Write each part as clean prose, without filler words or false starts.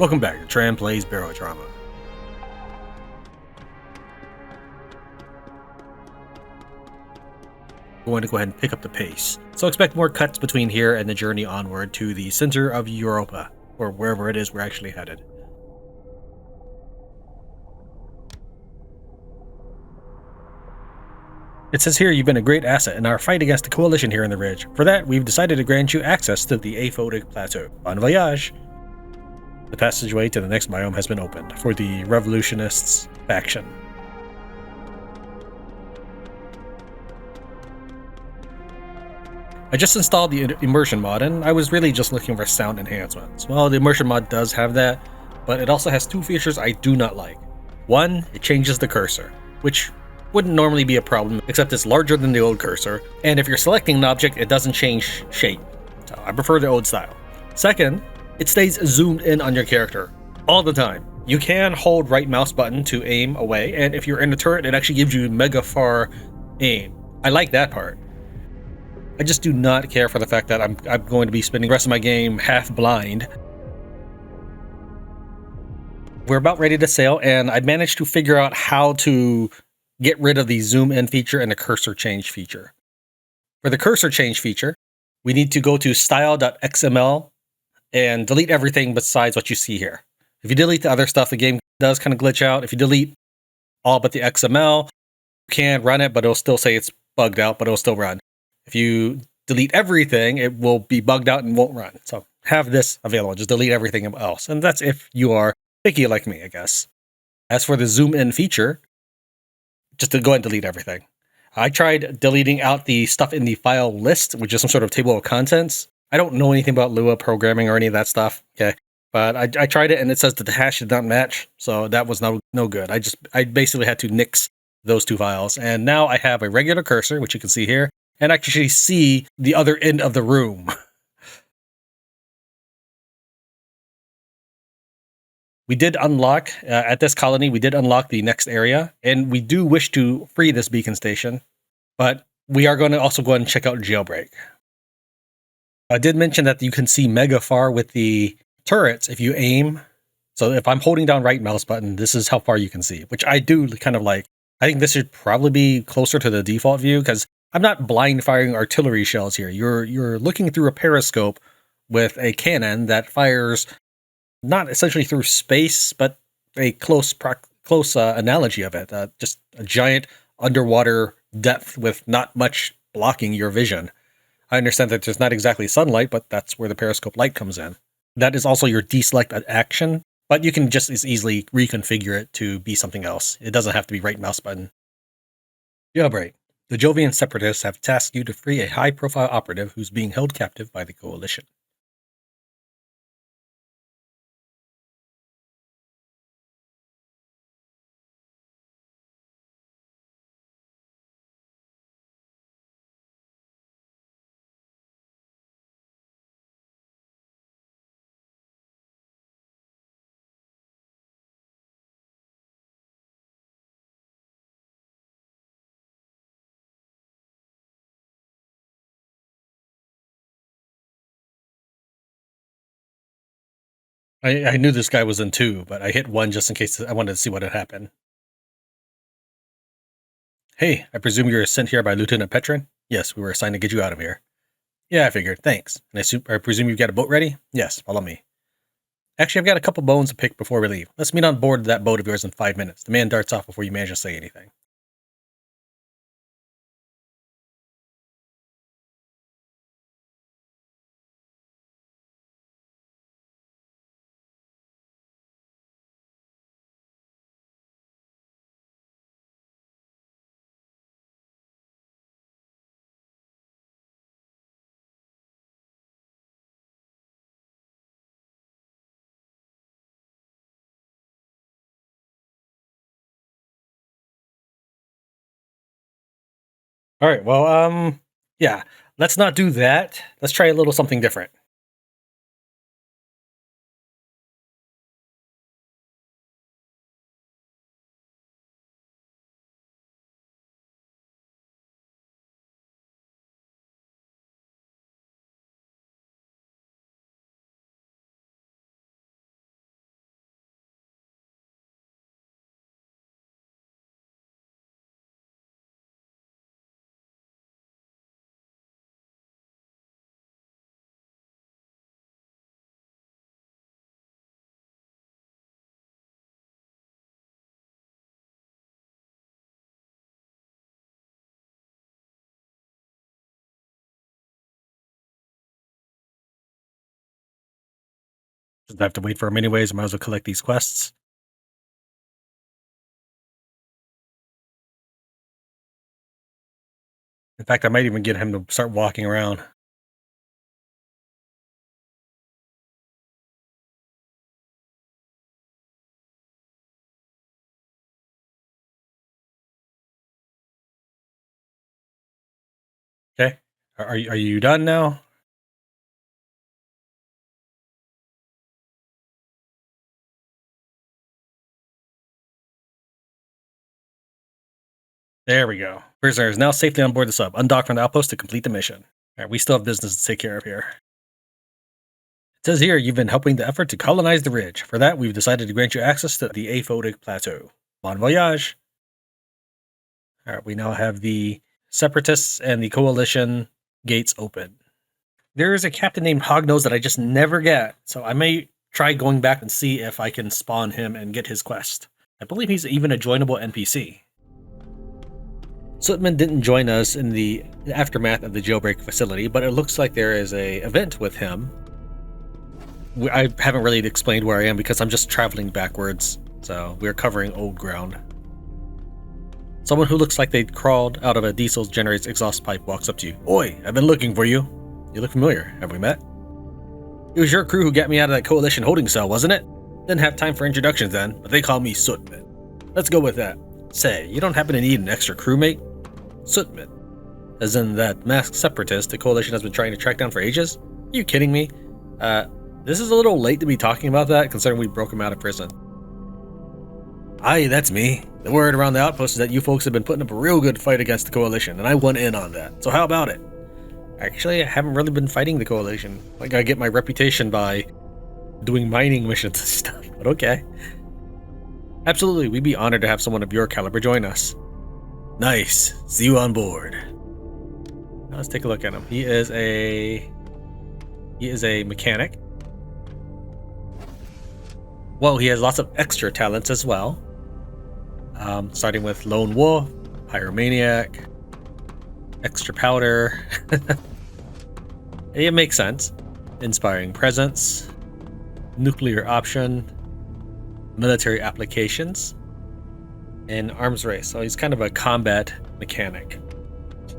Welcome back to Tran Plays Barotrauma. Going to go ahead and pick up the pace. So expect more cuts between here and the journey onward to the center of Europa, or wherever it is we're actually headed. It says here you've been a great asset in our fight against the coalition here in the ridge. For that, we've decided to grant you access to the aphotic plateau. Bon voyage! The passageway to the next biome has been opened for the revolutionists faction. I just installed the Immersion mod, and I was really just looking for sound enhancements. Well, the Immersion mod does have that, but it also has two features I do not like. One, it changes the cursor, which wouldn't normally be a problem, except it's larger than the old cursor, and if you're selecting an object, it doesn't change shape. So I prefer the old style. Second, it stays zoomed in on your character all the time. You can hold right mouse button to aim away, and if you're in a turret, it actually gives you mega far aim. I like that part. I just do not care for the fact that I'm going to be spending the rest of my game half blind. We're about ready to sail, and I managed to figure out how to get rid of the zoom in feature and the cursor change feature. For the cursor change feature, we need to go to style.xml and delete everything besides what you see here. If you delete the other stuff, the game does kind of glitch out. If you delete all but the XML, you can run it, but it'll still say it's bugged out, but it'll still run. If you delete everything, it will be bugged out and won't run. So have this available. Just delete everything else. And that's if you are picky like me, I guess. As for the zoom in feature, just to go ahead and delete everything. I tried deleting out the stuff in the file list, which is some sort of table of contents. I don't know anything about Lua programming or any of that stuff. Okay. But I tried it and it says that the hash did not match. So that was no good. I basically had to nix those two files. And now I have a regular cursor, which you can see here, and actually see the other end of the room. We did unlock, at this colony, we did unlock the next area, and we do wish to free this beacon station, but we are going to also go ahead and check out Jailbreak. I did mention that you can see mega far with the turrets if you aim. So if I'm holding down right mouse button, this is how far you can see, which I do kind of like. I think this should probably be closer to the default view, because I'm not blind firing artillery shells here. You're looking through a periscope with a cannon that fires not essentially through space, but a close analogy of it. Just a giant underwater depth with not much blocking your vision. I understand that there's not exactly sunlight, but that's where the periscope light comes in. That is also your deselect action, but you can just as easily reconfigure it to be something else. It doesn't have to be right mouse button. Jailbreak. The Jovian Separatists have tasked you to free a high-profile operative who's being held captive by the Coalition. I knew this guy was in 2, but I hit 1 just in case I wanted to see what had happened. Hey, I presume you were sent here by Lieutenant Petrin? Yes, we were assigned to get you out of here. Yeah, I figured. Thanks. And I presume you've got a boat ready? Yes, follow me. Actually, I've got a couple bones to pick before we leave. Let's meet on board that boat of yours in 5 minutes. The man darts off before you manage to say anything. All right, well, yeah, let's not do that. Let's try a little something different. Since I have to wait for him anyways, I might as well collect these quests. In fact, I might even get him to start walking around. Okay. Are you done now? There we go. Prisoner is now safely on board the sub. Undock from the outpost to complete the mission. All right, we still have business to take care of here. It says here you've been helping the effort to colonize the ridge. For that, we've decided to grant you access to the aphotic plateau. Bon voyage. All right, we now have the Separatists and the Coalition gates open. There is a captain named Hognose that I just never get, so I may try going back and see if I can spawn him and get his quest. I believe he's even a joinable NPC. Sootman didn't join us in the aftermath of the jailbreak facility, but it looks like there is a event with him. I haven't really explained where I am because I'm just traveling backwards, so we're covering old ground. Someone who looks like they crawled out of a diesel generates exhaust pipe walks up to you. Oi, I've been looking for you. You look familiar. Have we met? It was your crew who got me out of that Coalition holding cell, wasn't it? Didn't have time for introductions then, but they call me Sootman. Let's go with that. Say, you don't happen to need an extra crewmate? Sootman. As in that masked separatist the Coalition has been trying to track down for ages? Are you kidding me? This is a little late to be talking about that, considering we broke him out of prison. Aye, that's me. The word around the outpost is that you folks have been putting up a real good fight against the Coalition, and I went in on that. So how about it? Actually, I haven't really been fighting the Coalition. Like, I get my reputation by doing mining missions and stuff, but okay. Absolutely, we'd be honored to have someone of your caliber join us. Nice. See you on board. Now let's take a look at him. He is a mechanic. Well, he has lots of extra talents as well. Starting with Lone Wolf, Pyromaniac, Extra Powder. It makes sense. Inspiring Presence, Nuclear Option, Military Applications, and Arms Race. So he's kind of a combat mechanic.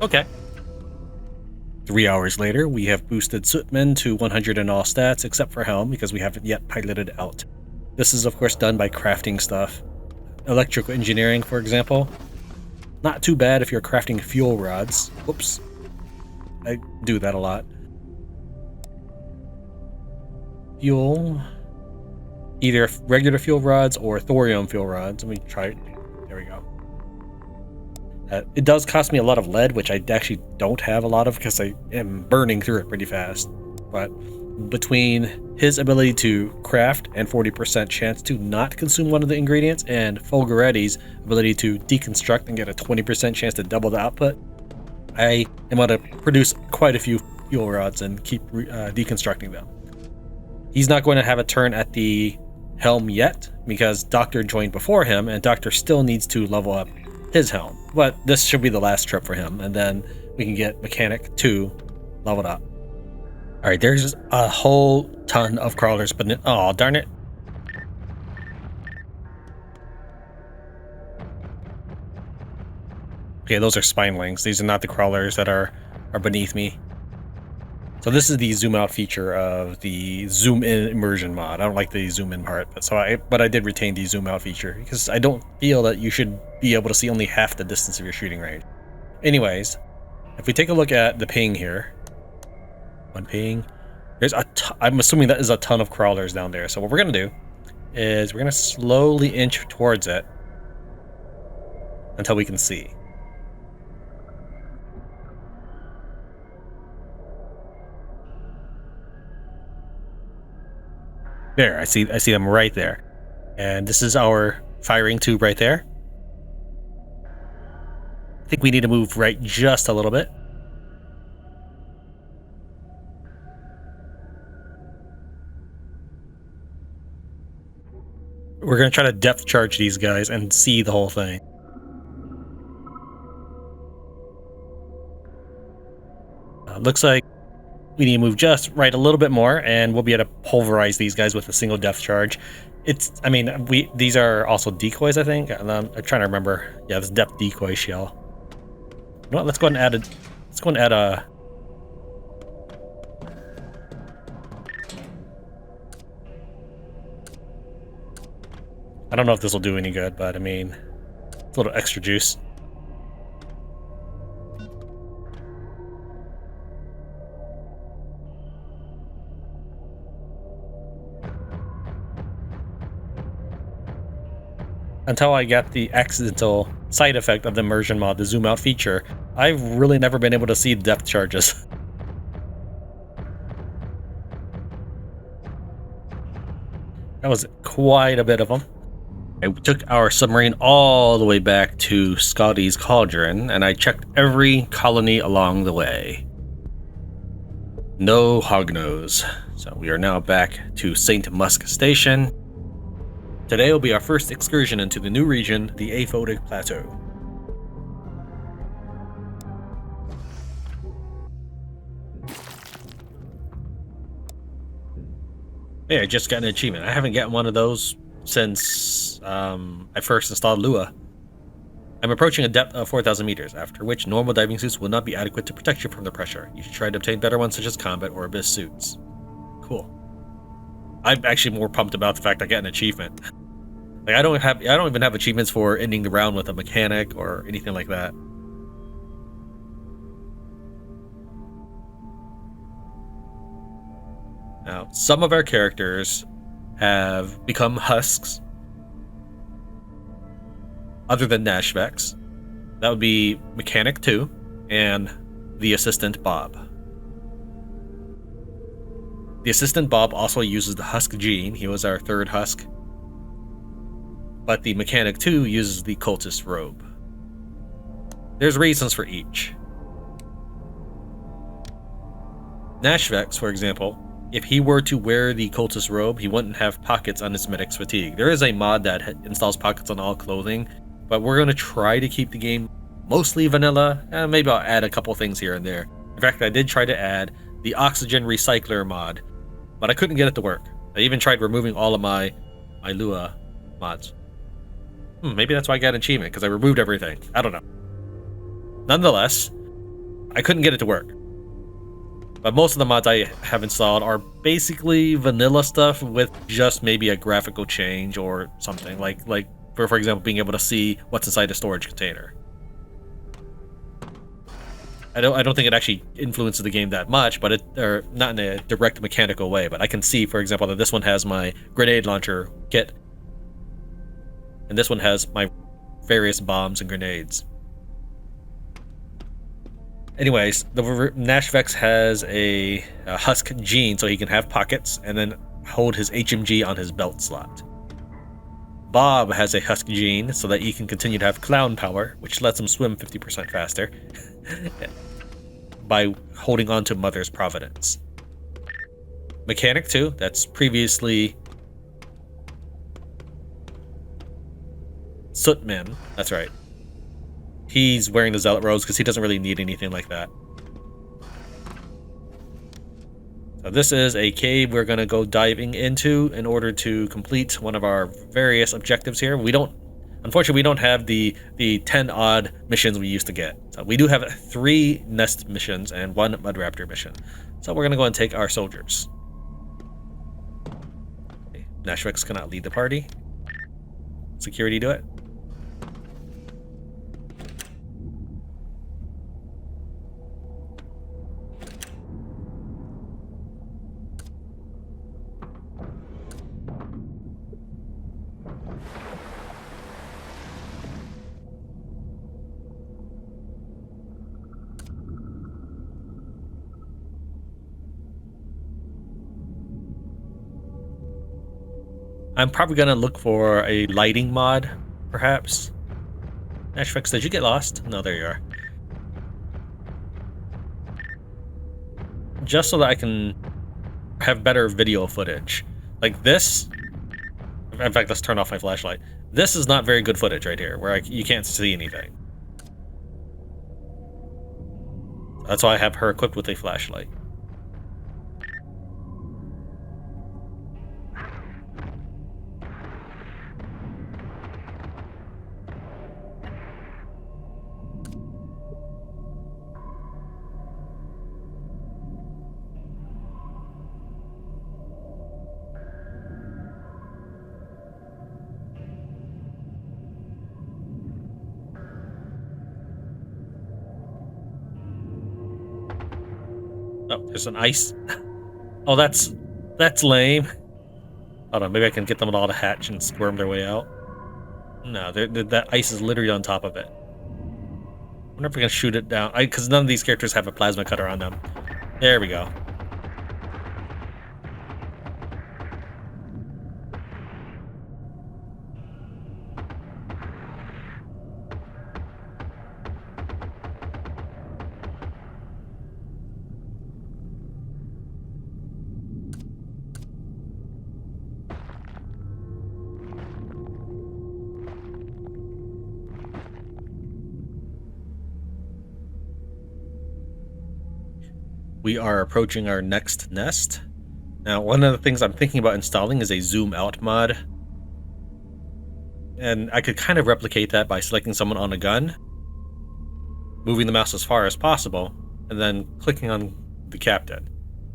Okay. 3 hours later, we have boosted Sootman to 100 in all stats, except for Helm, because we haven't yet piloted out. This is, of course, done by crafting stuff. Electrical engineering, for example. Not too bad if you're crafting fuel rods. Whoops. I do that a lot. Fuel. Either regular fuel rods or thorium fuel rods. Let me try it. There we go. It does cost me a lot of lead, which I actually don't have a lot of because I am burning through it pretty fast. But between his ability to craft and 40% chance to not consume one of the ingredients, and Folgaretti's ability to deconstruct and get a 20% chance to double the output, I am going to produce quite a few fuel rods and keep deconstructing them. He's not going to have a turn at the helm yet because Doctor joined before him, and Doctor still needs to level up his helm. But this should be the last trip for him, and then we can get Mechanic 2 leveled up. Alright, there's a whole ton of crawlers, but oh, darn it. Okay, those are spinelings. These are not the crawlers that are beneath me. So this is the zoom out feature of the zoom in immersion mod. I don't like the zoom in part, but I did retain the zoom out feature because I don't feel that you should be able to see only half the distance of your shooting range. Anyways, if we take a look at the ping here, one ping, there's I'm assuming that is a ton of crawlers down there. So what we're gonna do is we're gonna slowly inch towards it until we can see. There, I see them right there. And this is our firing tube right there. I think we need to move right just a little bit. We're going to try to depth charge these guys and see the whole thing. Looks like We need to move just right a little bit more, and we'll be able to pulverize these guys with a single depth charge. I mean, these are also decoys, I think. I'm trying to remember. Yeah, this depth decoy shell. You know what? Let's go ahead and add a. I don't know if this will do any good, but I mean, it's a little extra juice. Until I got the accidental side effect of the immersion mod, the zoom out feature, I've really never been able to see depth charges. That was quite a bit of them. I took our submarine all the way back to Scotty's Cauldron, and I checked every colony along the way. No hognose. So we are now back to St. Musk Station. Today will be our first excursion into the new region, the Aphotic Plateau. Yeah, I just got an achievement. I haven't gotten one of those since I first installed Lua. I'm approaching a depth of 4,000 meters, after which normal diving suits will not be adequate to protect you from the pressure. You should try to obtain better ones such as combat or abyss suits. Cool. I'm actually more pumped about the fact I got an achievement. Like I don't even have achievements for ending the round with a mechanic or anything like that. Now, some of our characters have become husks. Other than Nashvex. That would be Mechanic 2 and the Assistant Bob. The Assistant Bob also uses the Husk gene. He was our third Husk. But the Mechanic 2 uses the Cultist robe. There's reasons for each. Nashvex, for example, if he were to wear the Cultist robe, he wouldn't have pockets on his Medic's fatigue. There is a mod that installs pockets on all clothing, but we're going to try to keep the game mostly vanilla. Maybe I'll add a couple things here and there. In fact, I did try to add the Oxygen Recycler mod, but I couldn't get it to work. I even tried removing all of my Lua mods. Maybe that's why I got an achievement, because I removed everything. I don't know. Nonetheless, I couldn't get it to work. But most of the mods I have installed are basically vanilla stuff with just maybe a graphical change or something, like for example, being able to see what's inside a storage container. I don't think it actually influences the game that much, but or not in a direct mechanical way. But I can see, for example, that this one has my grenade launcher kit, and this one has my various bombs and grenades. Anyways, the Nashvex has a Husk gene, so he can have pockets and then hold his HMG on his belt slot. Bob has a Husk gene, so that he can continue to have clown power, which lets him swim 50% faster by holding on to Mother's Providence. Mechanic 2, that's previously Sootman, that's right. He's wearing the Zealot robes because he doesn't really need anything like that. So this is a cave we're going to go diving into in order to complete one of our various objectives here. Unfortunately, we don't have the 10 odd missions we used to get. So we do have 3 nest missions and 1 Mud Raptor mission. So we're going to go and take our soldiers. Okay, Nashvex cannot lead the party. Security do it. I'm probably going to look for a lighting mod, perhaps. Nashvex, did you get lost? No, there you are. Just so that I can have better video footage. Like this. In fact, let's turn off my flashlight. This is not very good footage right here, where you can't see anything. That's why I have her equipped with a flashlight. Oh, there's an ice. Oh, that's lame. Hold on, maybe I can get them all to hatch and squirm their way out. No, that ice is literally on top of it. I wonder if we can shoot it down. Because none of these characters have a plasma cutter on them. There we go. We are approaching our next nest. Now, one of the things I'm thinking about installing is a zoom out mod. And I could kind of replicate that by selecting someone on a gun, moving the mouse as far as possible, and then clicking on the captain.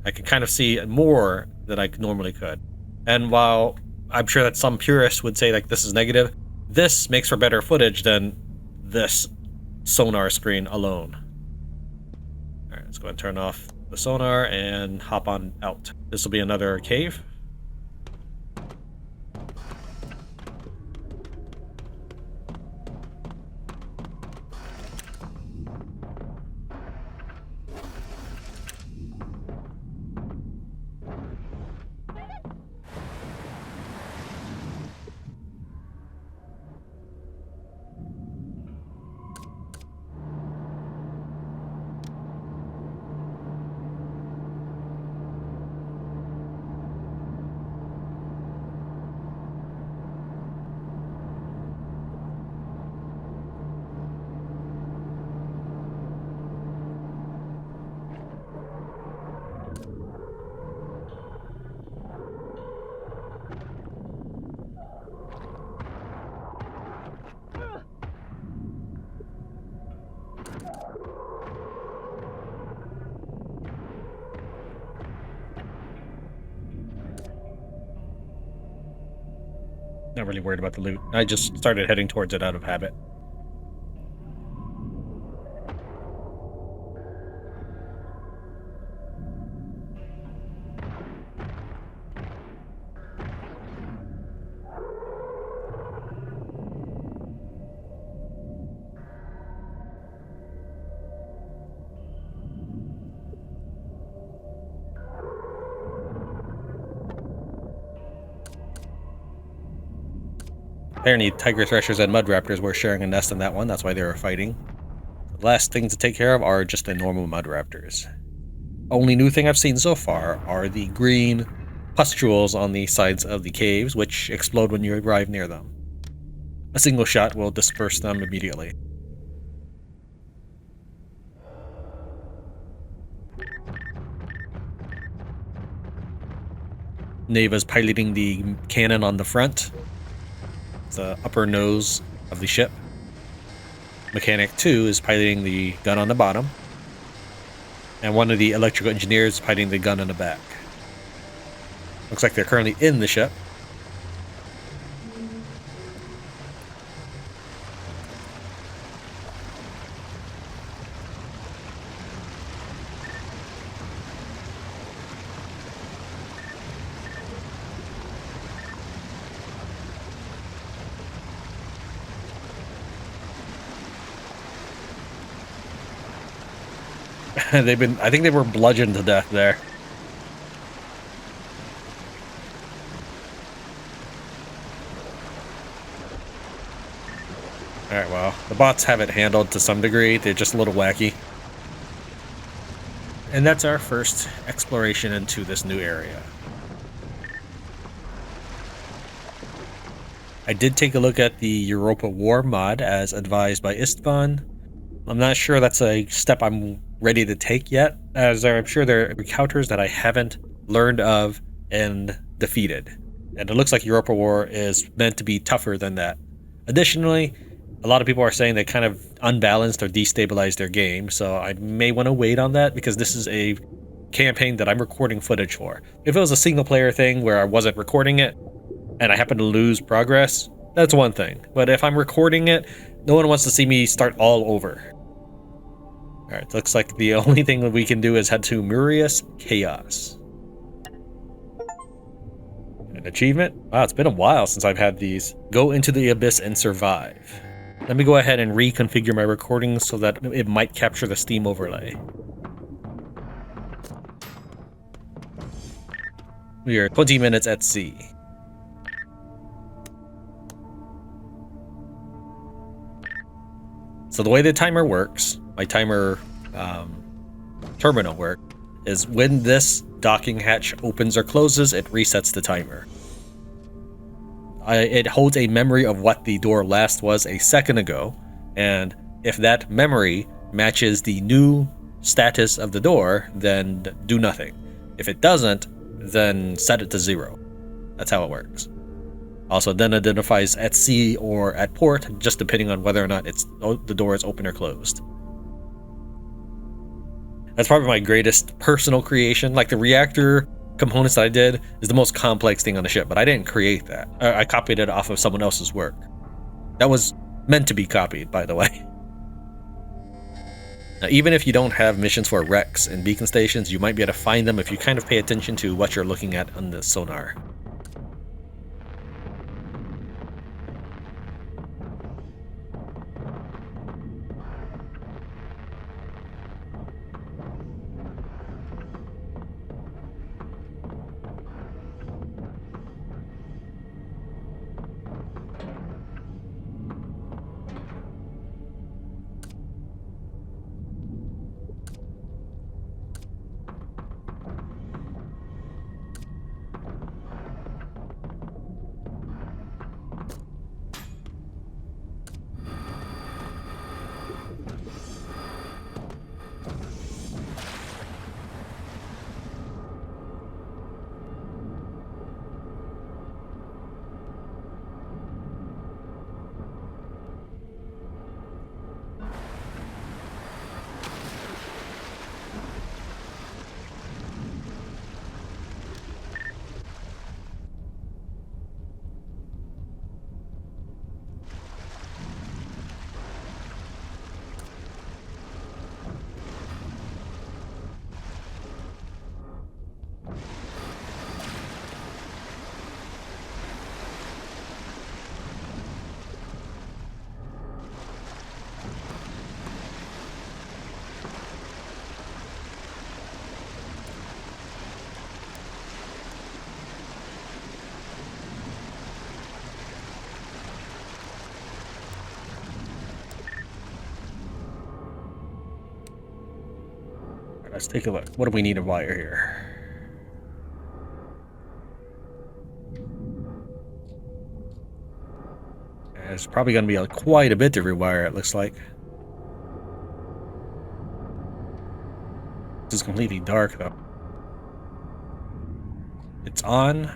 I can kind of see more than I normally could. And while I'm sure that some purists would say like this is negative, this makes for better footage than this sonar screen alone. Alright, let's go ahead and turn off the sonar and hop on out. This will be another cave. Not really worried about the loot. I just started heading towards it out of habit. Apparently, tiger threshers and mud raptors were sharing a nest in that one. That's why they were fighting. The last things to take care of are just the normal mud raptors. Only new thing I've seen so far are the green pustules on the sides of the caves, which explode when you arrive near them. A single shot will disperse them immediately. Neva's piloting the cannon on the front. The upper nose of the ship. Mechanic 2 is piloting the gun on the bottom. And one of the electrical engineers is piloting the gun on the back. Looks like they're currently in the ship. I think they were bludgeoned to death there. Alright, well, the bots have it handled to some degree. They're just a little wacky. And that's our first exploration into this new area. I did take a look at the Europa War mod as advised by Istvan. I'm not sure that's a step I'm ready to take yet, as I'm sure there are encounters that I haven't learned of and defeated. And it looks like Europa War is meant to be tougher than that. Additionally, a lot of people are saying they kind of unbalanced or destabilized their game, so I may want to wait on that because this is a campaign that I'm recording footage for. If it was a single player thing where I wasn't recording it and I happen to lose progress, that's one thing. But if I'm recording it, no one wants to see me start all over. Alright, looks like the only thing that we can do is head to Murias Chaos. An achievement? Wow, it's been a while since I've had these. Go into the abyss and survive. Let me go ahead and reconfigure my recording so that it might capture the Steam overlay. We are 20 minutes at sea. So the way the timer works, my timer terminal work, is when this docking hatch opens or closes, it resets the timer. It holds a memory of what the door last was a second ago, and if that memory matches the new status of the door, then do nothing. If it doesn't, then set it to 0. That's how it works. Also, then identifies at sea or at port, just depending on whether or not the door is open or closed. That's probably my greatest personal creation. Like, the reactor components that I did is the most complex thing on the ship, but I didn't create that. I copied it off of someone else's work. That was meant to be copied, by the way. Now, even if you don't have missions for wrecks and beacon stations, you might be able to find them if you kind of pay attention to what you're looking at on the sonar. Let's take a look. What do we need to wire here? There's probably going to be quite a bit to rewire, it looks like. This is completely dark, though. It's on.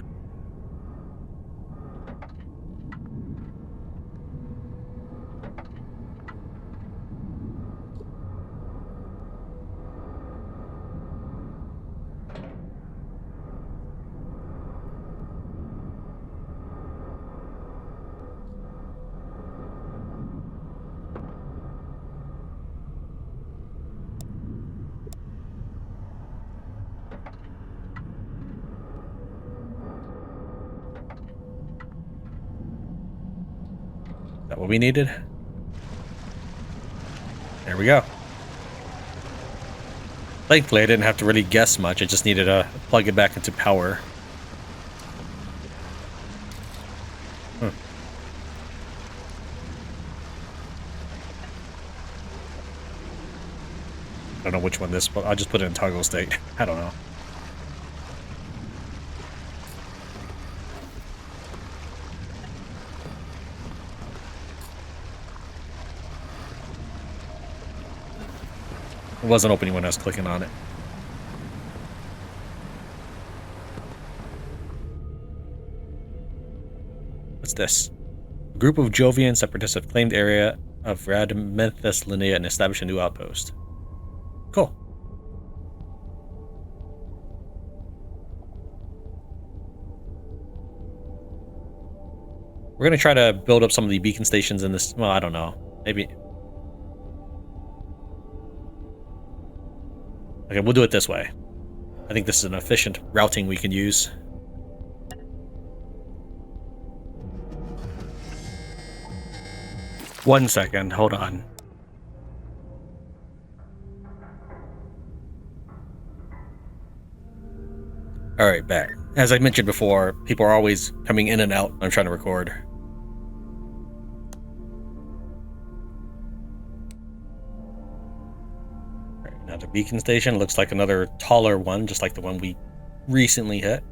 That what we needed? There we go. Thankfully, I didn't have to really guess much. I just needed to plug it back into power. I don't know which one this, but I'll just put it in toggle state. I don't know. It wasn't opening when I was clicking on it. What's this? A group of Jovian separatists have claimed area of Radmenthus Linnea and established a new outpost. Cool. We're going to try to build up some of the beacon stations in this. Well, I don't know. Maybe. Okay, we'll do it this way. I think this is an efficient routing we can use. One second, hold on. Alright, back. As I mentioned before, people are always coming in and out when I'm trying to record. Alright, another beacon station. Looks like another taller one, just like the one we recently hit.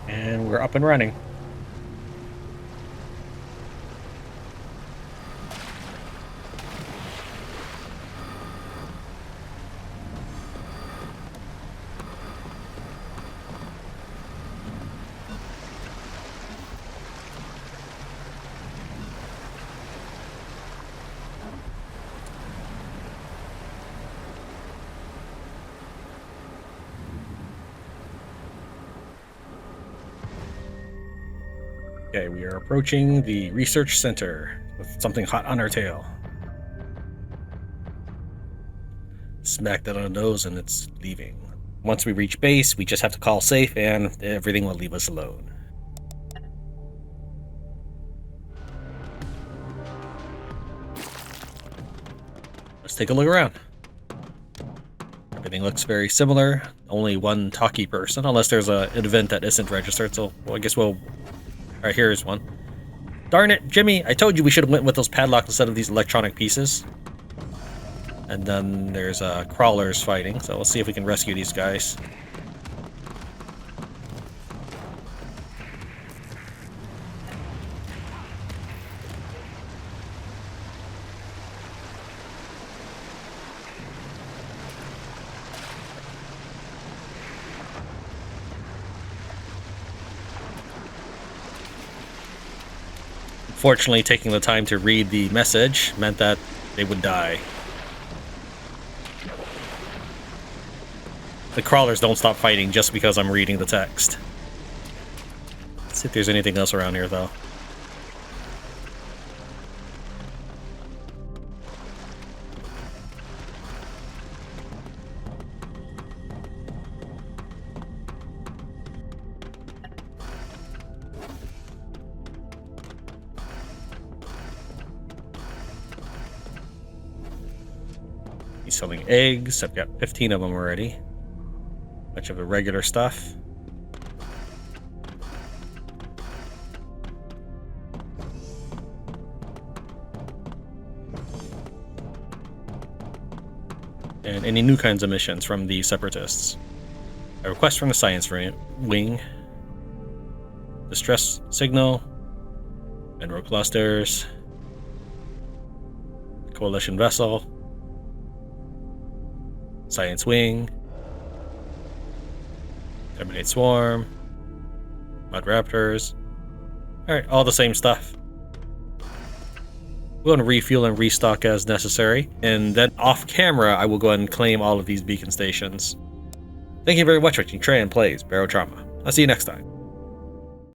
And we're up and running. Okay, we are approaching the research center with something hot on our tail. Smack that on the nose and it's leaving. Once we reach base, we just have to call safe and everything will leave us alone. Let's take a look around. Everything looks very similar. Only one talkie person, unless there's an event that isn't registered. So I guess we'll... Alright, here's one. Darn it, Jimmy! I told you we should have went with those padlocks instead of these electronic pieces. And then there's crawlers fighting, so we'll see if we can rescue these guys. Fortunately, taking the time to read the message meant that they would die. The crawlers don't stop fighting just because I'm reading the text. Let's see if there's anything else around here, though. He's selling eggs. I've got 15 of them already. Bunch of the regular stuff. and any new kinds of missions from the Separatists. A request from the science wing. Distress signal. Mineral clusters. Coalition vessel. Science wing. Terminate swarm. Mud raptors. Alright, all the same stuff. We're going to refuel and restock as necessary, and then off camera I will go ahead and claim all of these beacon stations. Thank you very much for watching Tran Plays Barotrauma. I'll see you next time.